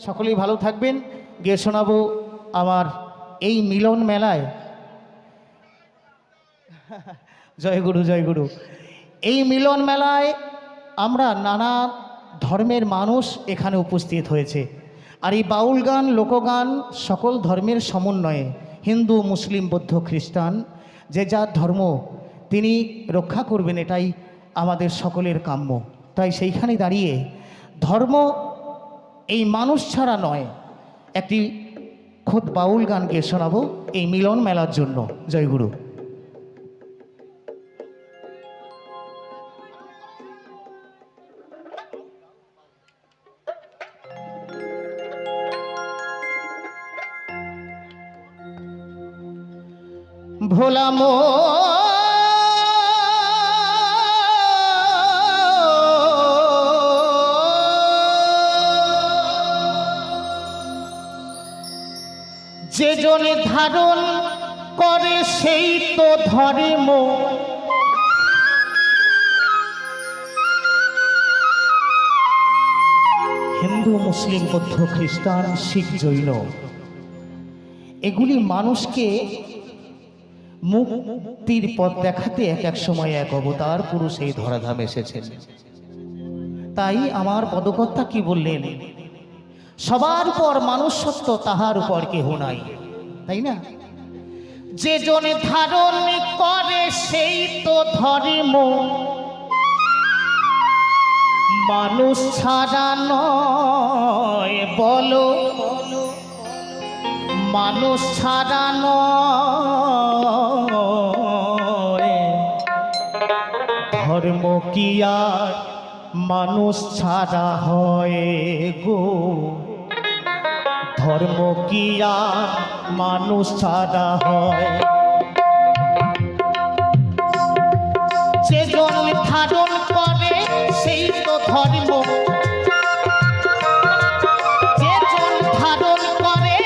সকলেই ভালো থাকবেন। গিয়ে শোনাবো আমার এই মিলন মেলায়, জয় গুরু জয় গুরু। এই মিলন মেলায় আমরা নানা ধর্মের মানুষ এখানে উপস্থিত হয়েছে। আর এই বাউল গান, লোকগান সকল ধর্মের সমন্বয়ে, হিন্দু, মুসলিম, বৌদ্ধ, খ্রিস্টান, যে যার ধর্ম তিনি রক্ষা করবেন, এটাই আমাদের সকলের কাম্য। তাই সেইখানে দাঁড়িয়ে ধর্ম এই মানুষ ছাড়া নয়, একটি খোদ বাউল গান গিয়ে শোনাবো এই মিলন মেলার জন্য। জয় গুরু। ভোলা মো যে জনে ধারণ করে সেই তো ধরে মো, হিন্দু, মুসলিম, বৌদ্ধ, খ্রিস্টান, শিখ, জৈন, এগুলি মানুষকে মুক্তির পথ দেখাতে এক এক সময় এক অবতার পুরুষ এই ধরাধাম এসেছেন। তাই আমার পদকর্তা কি বললেন, সবার উপর মানুষ সত্য, তাহার উপর কেহ নাই, তাই না? যে জনে ধারণ করে সেই তো ধর্ম, মানুষ ছাড়া নয় বলো, মানুষ ছাড়া নয়, ধর্ম কি আর মানুষ ছাড়া হয় গো, ধর্ম কি আর মানুষ ছাড়া হয়? যে জন ধারণ করে সেই তো ধর্ম, যে জন ধারণ করে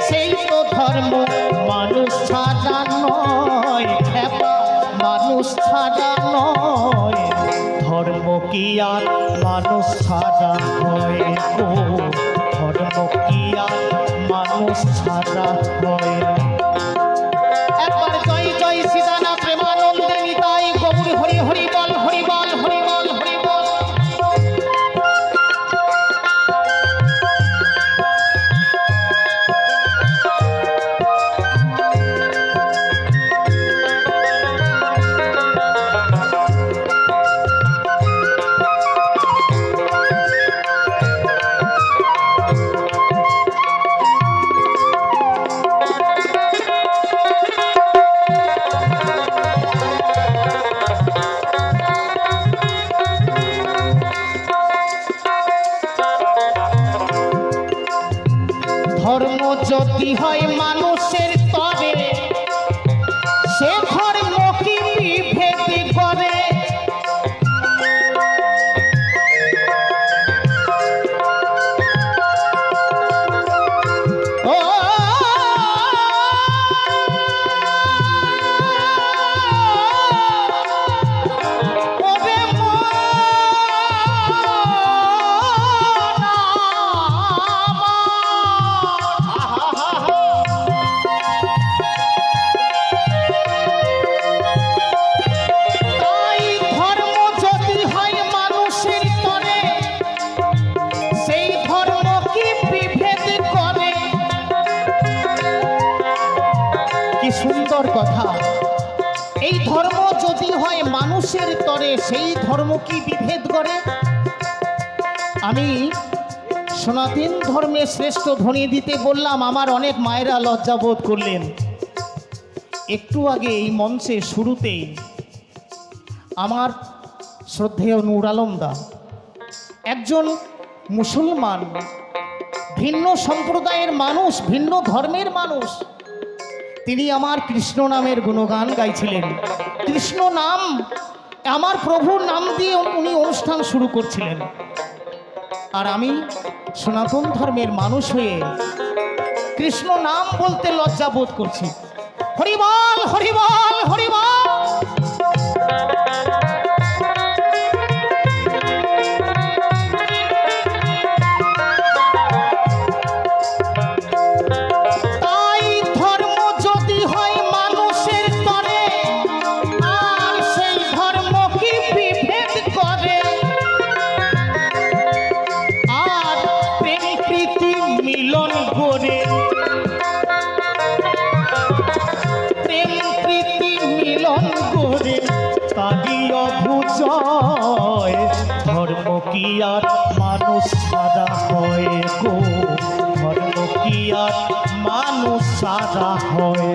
সেই তো ধর্ম, মানুষ ছাড়া নয়, মানুষ ছাড়া নয়, ধর্ম কি আর মানুষ ছাড়া হয় গো, ধর্ম কি আর মানুষ ছাড়া হয়? একবার জয় জয় সীতানা প্রেমানন্দে নিতাই গৌর হরি হরি বল, হরি বল, হরি বল, হরি বল। ধর্ম যদি হয় মানুষের তবে সে ধর্ম কি বিভেদ করে? ও সুন্দর কথা। এই ধর্ম যদি হয় মানুষের তরে সেই ধর্ম কি বিভেদ করে? আমি সনাতন ধর্মের শ্রেষ্ঠ ধ্বনি দিতে বললাম, আমার অনেক মায়েরা লজ্জাবোধ করলেন। একটু আগে এই মঞ্চে শুরুতেই আমার শ্রদ্ধেয় নূর আলম দা, একজন মুসলমান, ভিন্ন সম্প্রদায়ের মানুষ, ভিন্ন ধর্মের মানুষ, তিনি আমার কৃষ্ণ নামের গুণগান গাইছিলেন। কৃষ্ণ নাম, আমার প্রভুর নাম দিয়ে উনি অনুষ্ঠান শুরু করছিলেন। আর আমি সনাতন ধর্মের মানুষ হয়ে কৃষ্ণ নাম বলতে লজ্জা বোধ করছি। হরি বল, হরি বল, হরি বল। করে প্রেম প্রীতি মিলন করে তারি অভুজয় ধর্ম কি আর মানুষ সাদা হয় গো ধর্ম কি আর মানুষ সাদা হয়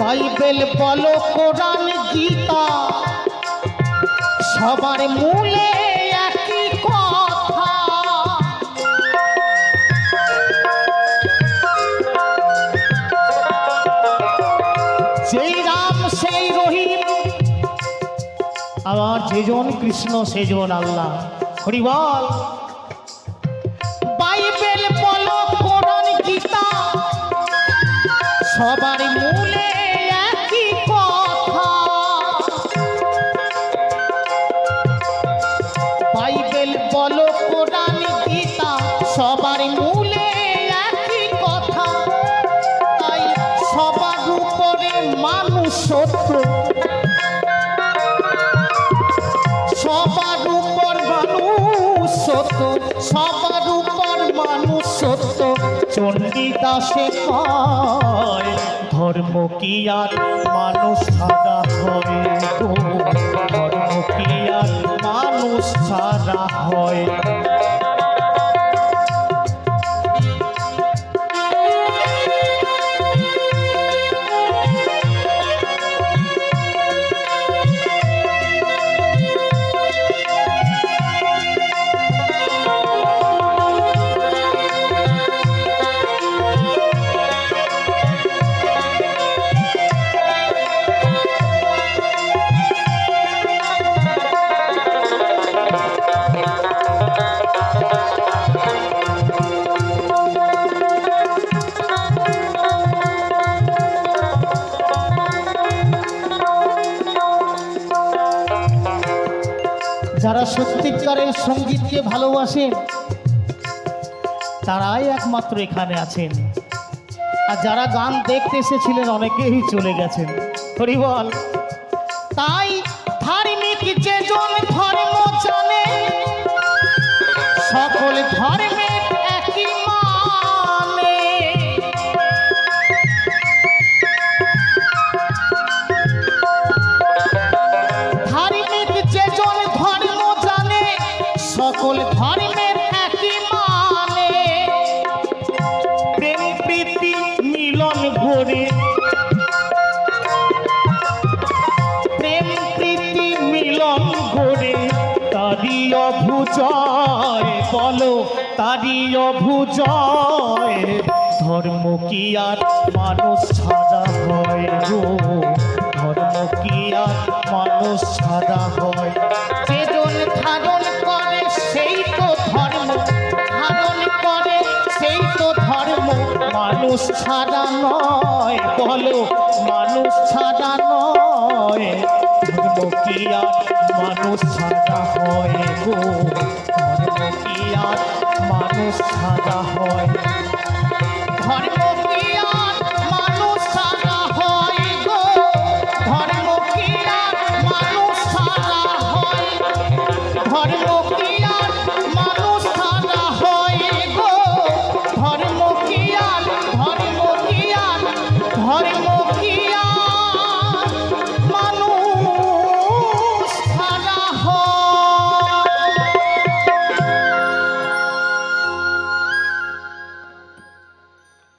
বাইবেল বলো কোরআন গীতা সবার মূলে একই কথা যেই রাম সেই রহিম আবার যেজন কৃষ্ণ সেজন আল্লাহ হরি বল বাইবেল বলো কোরআন গীতা সবার মূলে একই কথা বাইবেল বলো কোরআন গীতা সবার মূলে একই কথা তাই সবার উপরে মানুষ সত্য সবার উপর মানুষ সত্য সবার উপর মানুষ সত্য চণ্ডীদাসে কয় ধর্ম কি আর মানুষ সাদা হয় গো ধর্ম কি আর মানুষ সাদা হয় যারা সত্যিকারের সঙ্গীতকে ভালোবাসেন তারাই একমাত্র এখানে আছেন আর যারা গান দেখতে এসেছিলেন অনেকেই চলে গেছেন হরি বল তাই ধার্মিক যেজন ধর্ম জানে সকল ধর্মের একই মানে ধার্মিক যেজন ধর্ম জানে সকল ধর্মের একই মানে প্রেম প্রীতি মিলন করে প্রেম প্রীতি মিলন করে তারি অভুজয় বলো তারি অভুজয় ধর্ম কি আর মানুষ সাদা হয় গো ধর্ম কি আর মানুষ সাদা হয় যেজন ধারণ করে সেই তো ধর্ম ধারণ করে সেই তো ধর্ম মানুষ ছাড়া নয় বলো মানুষ ছাড়া নয় ধর্ম কি আর মানুষ ছাড়া হয় গো ধর্ম কি আর মানুষ ছাড়া হয় ধর্ম কি আর মানুষ ছাড়া হয় গো ধর্ম কি আর মানুষ ছাড়া হয় ধর্ম